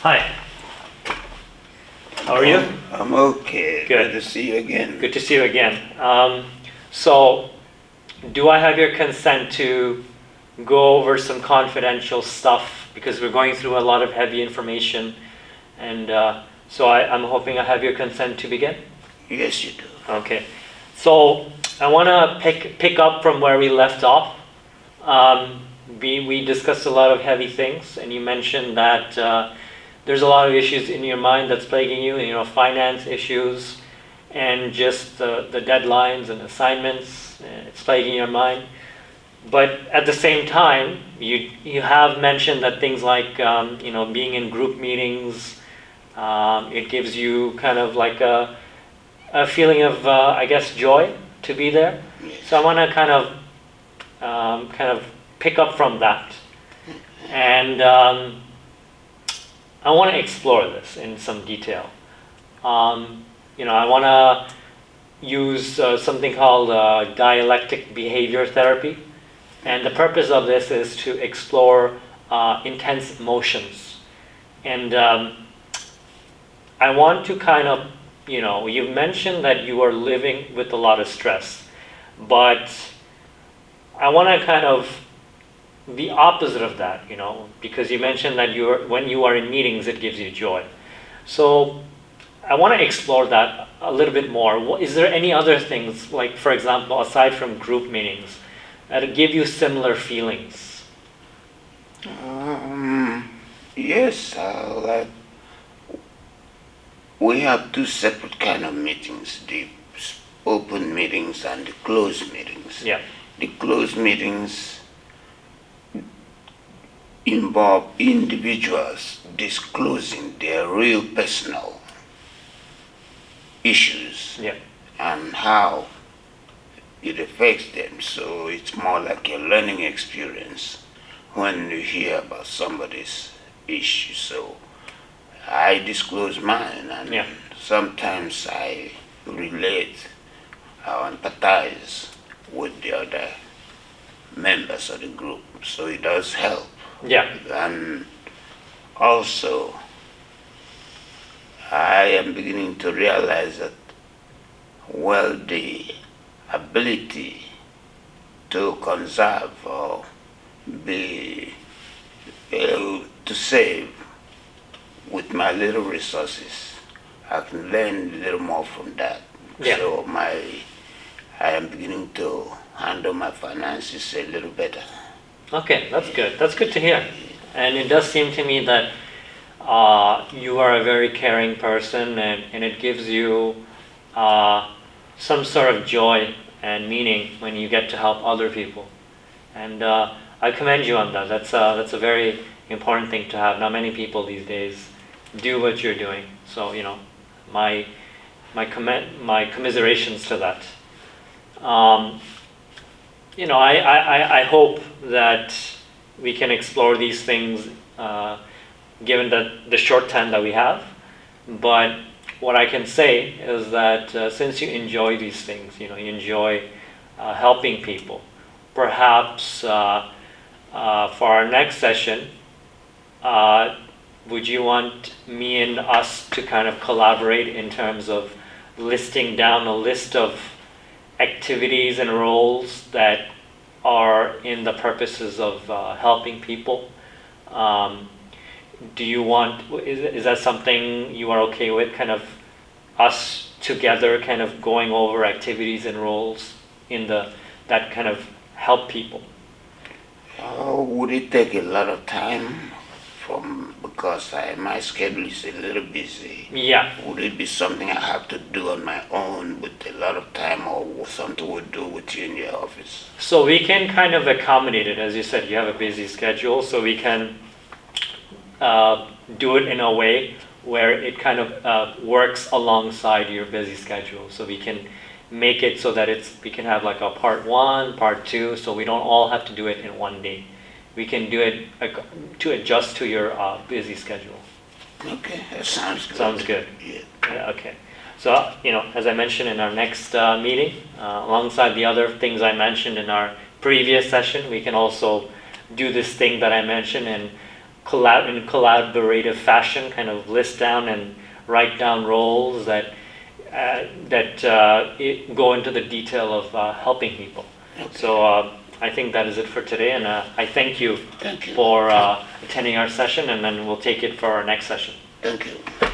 Hi. How are you? I'm okay. Good. Good to see you again. Good to see you again. So, do I have your consent to go over some confidential stuff because we're going through a lot of heavy information, and so I'm hoping I have your consent to begin? Yes, you do. Okay. So I want to pick up from where we left off. We discussed a lot of heavy things, and you mentioned that there's a lot of issues in your mind that's plaguing you, finance issues, and just the deadlines and assignments. It's plaguing your mind. But at the same time, you have mentioned that things like being in group meetings, it gives you kind of like a feeling of I guess joy to be there. Yes. So I want to kind of pick up from that, and I want to explore this in some detail. I want to use something called dialectic behavior therapy, and the purpose of this is to explore intense emotions. And I want to kind of, you've mentioned that you are living with a lot of stress, but I want to kind of the opposite of that, because you mentioned that when you are in meetings, it gives you joy. So I want to explore that a little bit more. Is there any other things, like for example, aside from group meetings, that give you similar feelings? Yes, we have two separate kind of meetings, the open meetings and the closed meetings. Yeah. The closed meetings involve individuals disclosing their real personal issues. Yeah. And how it affects them. So it's more like a learning experience when you hear about somebody's issue. So I disclose mine, and Yeah. sometimes I relate, I empathize with the other members of the group. So it does help. Yeah. And also, I am beginning to realize that, the ability to conserve or be able to save with my little resources, I can learn a little more from that. Yeah. So I am beginning to handle my finances a little better. Okay, that's good. That's good to hear. And it does seem to me that you are a very caring person, and it gives you some sort of joy and meaning when you get to help other people. And I commend you on that. That's a very important thing to have. Not many people these days do what you're doing. So my commiserations to that. I hope that we can explore these things given the short time that we have. But what I can say is that since you enjoy these things, you enjoy helping people, perhaps for our next session, would you want me and us to kind of collaborate in terms of listing down a list of activities and roles that are in the purposes of helping people? Do you want, is that something you are okay with, kind of us together kind of going over activities and roles in that kind of help people? Would it take a lot of time because my schedule is a little busy? Yeah. Would it be something I have to do on my own with a lot of time, or something we'll do with you in your office? So we can kind of accommodate it. As you said, you have a busy schedule, so we can do it in a way where it kind of works alongside your busy schedule. So we can make it so that we can have like a part 1, part 2, so we don't all have to do it in one day. We can do it to adjust to your busy schedule. Okay, that sounds good. Sounds good. Yeah. Okay. So, as I mentioned in our next meeting, alongside the other things I mentioned in our previous session, we can also do this thing that I mentioned, and in collaborative fashion, kind of list down and write down roles that go into the detail of helping people. Okay. So I think that is it for today, and I thank you Thank you. for attending our session, and then we'll take it for our next session. Thank you.